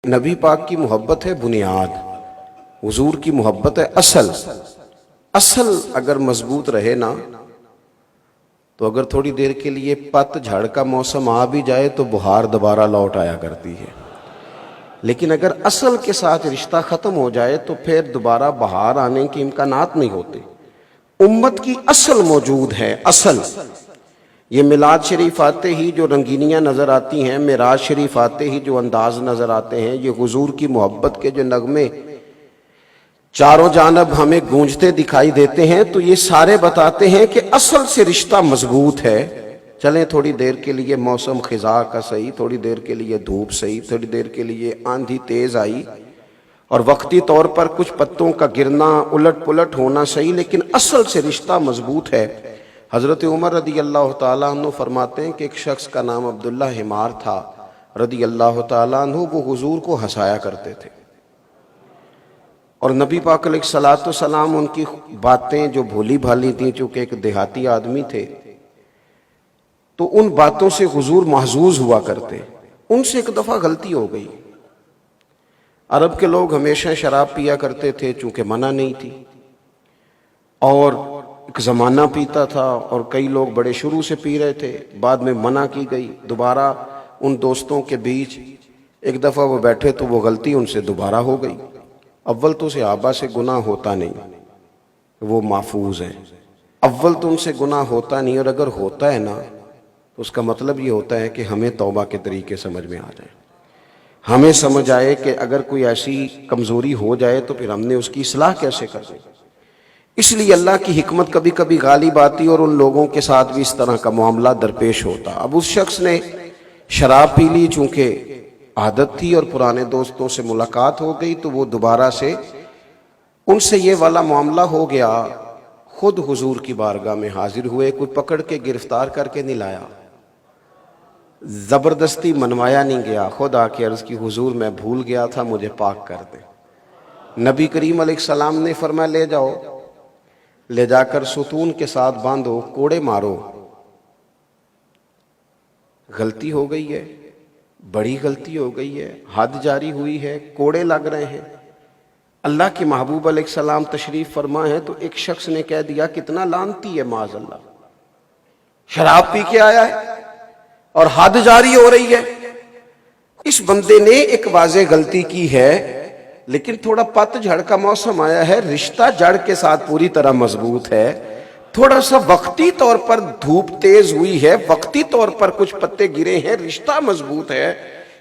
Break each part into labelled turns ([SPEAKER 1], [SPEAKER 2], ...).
[SPEAKER 1] نبی پاک کی محبت ہے بنیاد، حضور کی محبت ہے اصل اگر مضبوط رہے نا تو اگر تھوڑی دیر کے لیے پت جھڑ کا موسم آ بھی جائے تو بہار دوبارہ لوٹ آیا کرتی ہے، لیکن اگر اصل کے ساتھ رشتہ ختم ہو جائے تو پھر دوبارہ بہار آنے کے امکانات نہیں ہوتے۔ امت کی اصل موجود ہے، اصل یہ میلاد شریف آتے ہی جو رنگینیاں نظر آتی ہیں، معراج شریف آتے ہی جو انداز نظر آتے ہیں، یہ حضور کی محبت کے جو نغمے چاروں جانب ہمیں گونجتے دکھائی دیتے ہیں، تو یہ سارے بتاتے ہیں کہ اصل سے رشتہ مضبوط ہے۔ چلیں تھوڑی دیر کے لیے موسم خزاں کا صحیح، تھوڑی دیر کے لیے دھوپ صحیح، تھوڑی دیر کے لیے آندھی تیز آئی اور وقتی طور پر کچھ پتوں کا گرنا الٹ پلٹ ہونا صحیح، لیکن اصل سے رشتہ مضبوط ہے۔ حضرت عمر رضی اللہ تعالیٰ عنہ فرماتے ہیں کہ ایک شخص کا نام عبداللہ حمار تھا رضی اللہ تعالیٰ عنہ، وہ حضور کو ہنسایا کرتے تھے، اور نبی پاک علیہ الصلوۃ والسلام ان کی باتیں جو بھولی بھالی تھیں، چونکہ ایک دیہاتی آدمی تھے تو ان باتوں سے حضور محظوظ ہوا کرتے۔ ان سے ایک دفعہ غلطی ہو گئی۔ عرب کے لوگ ہمیشہ شراب پیا کرتے تھے چونکہ منع نہیں تھی، اور ایک زمانہ پیتا تھا اور کئی لوگ بڑے شروع سے پی رہے تھے، بعد میں منع کی گئی۔ دوبارہ ان دوستوں کے بیچ ایک دفعہ وہ بیٹھے تو وہ غلطی ان سے دوبارہ ہو گئی۔ اول تو صحابہ سے گناہ ہوتا نہیں، وہ محفوظ ہیں۔ اول تو ان سے گناہ ہوتا نہیں، اور اگر ہوتا ہے نا تو اس کا مطلب یہ ہوتا ہے کہ ہمیں توبہ کے طریقے سمجھ میں آ جائیں، ہمیں سمجھ آئے کہ اگر کوئی ایسی کمزوری ہو جائے تو پھر ہم نے اس کی اصلاح کیسے کر دیں۔ اس لیے اللہ کی حکمت کبھی کبھی غالب آتی اور ان لوگوں کے ساتھ بھی اس طرح کا معاملہ درپیش ہوتا۔ اب اس شخص نے شراب پی لی، چونکہ عادت تھی اور پرانے دوستوں سے ملاقات ہو گئی، تو وہ دوبارہ سے ان سے یہ والا معاملہ ہو گیا۔ خود حضور کی بارگاہ میں حاضر ہوئے، کوئی پکڑ کے گرفتار کر کے نہیں لایا، زبردستی منوایا نہیں گیا، خود آ کے عرض کی حضور میں بھول گیا تھا، مجھے پاک کر دیں۔ نبی کریم علیہ السلام نے فرمایا لے جاؤ، لے جا کر ستون کے ساتھ باندھو، کوڑے مارو۔ غلطی ہو گئی ہے، بڑی غلطی ہو گئی ہے، حد جاری ہوئی ہے، کوڑے لگ رہے ہیں۔ اللہ کے محبوب علیہ السلام تشریف فرما ہے تو ایک شخص نے کہہ دیا کتنا لعنتی ہے، معاذ اللہ، شراب پی کے آیا ہے اور حد جاری ہو رہی ہے۔ اس بندے نے ایک واضح غلطی کی ہے، لیکن تھوڑا پت جھڑ کا موسم آیا ہے، رشتہ جڑ کے ساتھ پوری طرح مضبوط ہے۔ تھوڑا سا وقتی طور پر دھوپ تیز ہوئی ہے، وقتی طور پر کچھ پتے گرے ہیں، رشتہ مضبوط ہے۔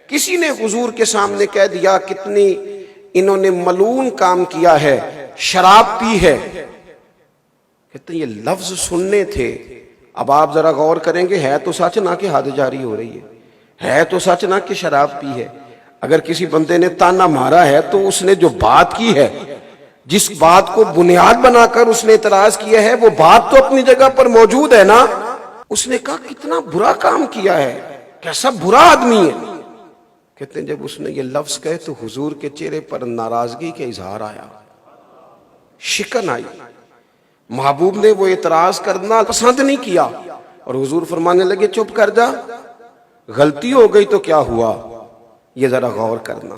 [SPEAKER 1] کسی نے حضور کے سامنے کہہ دیا کتنی انہوں نے ملعون کام کیا ہے، شراب پی ہے، کہتے ہیں یہ لفظ سننے تھے۔ اب آپ ذرا غور کریں گے، ہے تو سچ نہ کہ حد جاری ہو رہی ہے تو سچ نہ کہ شراب پی ہے۔ اگر کسی بندے نے تانا مارا ہے تو اس نے جو بات کی ہے، جس بات کو بنیاد بنا کر اس نے اعتراض کیا ہے، وہ بات تو اپنی جگہ پر موجود ہے نا۔ اس نے کہا کتنا برا کام کیا ہے، کیسا برا آدمی ہے۔ کہتے ہیں جب اس نے یہ لفظ کہے تو حضور کے چہرے پر ناراضگی کا اظہار آیا، شکن آئی۔ محبوب نے وہ اعتراض کرنا پسند نہیں کیا، اور حضور فرمانے لگے چپ کر جا، غلطی ہو گئی تو کیا ہوا، یہ ذرا غور کرنا،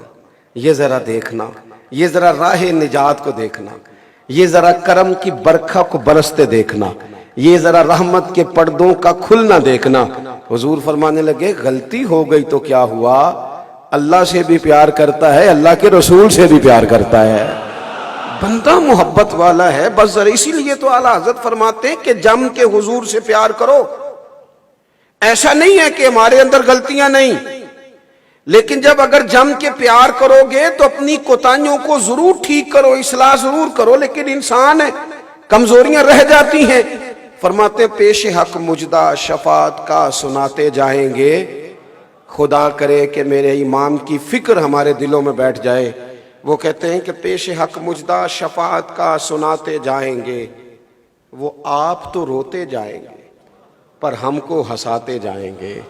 [SPEAKER 1] یہ ذرا دیکھنا، یہ ذرا راہ نجات کو دیکھنا، یہ ذرا کرم کی برکھا کو برستے دیکھنا، یہ ذرا رحمت کے پردوں کا کھلنا دیکھنا۔ حضور فرمانے لگے غلطی ہو گئی تو کیا ہوا، اللہ سے بھی پیار کرتا ہے، اللہ کے رسول سے بھی پیار کرتا ہے، بندہ محبت والا ہے بس ذرا۔ اسی لیے تو اعلیٰ حضرت فرماتے ہیں کہ جم کے حضور سے پیار کرو۔ ایسا نہیں ہے کہ ہمارے اندر غلطیاں نہیں، لیکن جب اگر جم کے پیار کرو گے تو اپنی کوتاہیوں کو ضرور ٹھیک کرو، اصلاح ضرور کرو، لیکن انسان ہے، کمزوریاں رہ جاتی ہیں۔ فرماتے ہیں پیش حق مجدہ شفاعت کا سناتے جائیں گے، خدا کرے کہ میرے امام کی فکر ہمارے دلوں میں بیٹھ جائے۔ وہ کہتے ہیں کہ پیش حق مجدہ شفاعت کا سناتے جائیں گے، وہ آپ تو روتے جائیں گے پر ہم کو ہنساتے جائیں گے۔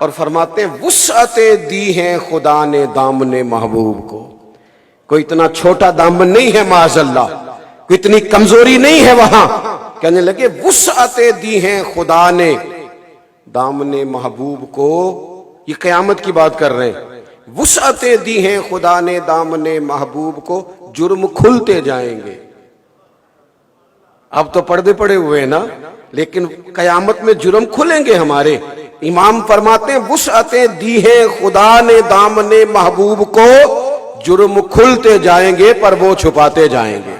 [SPEAKER 1] اور فرماتے ہیں وسعتیں دی ہیں خدا نے دامن محبوب کو، کوئی اتنا چھوٹا دامن نہیں ہے معاذ اللہ، کوئی اتنی کمزوری نہیں ہے وہاں۔ کہنے لگے وسعتیں دی ہیں خدا نے دامن محبوب کو، یہ قیامت کی بات کر رہے ہیں، وسعتیں دی ہیں خدا نے دامن محبوب کو، جرم کھلتے جائیں گے۔ اب تو پردے پڑے ہوئے ہیں نا، لیکن قیامت میں جرم کھلیں گے ہمارے۔ امام فرماتے ہیں وسعتیں دی ہیں خدا نے دامن محبوب کو، جرم کھلتے جائیں گے پر وہ چھپاتے جائیں گے۔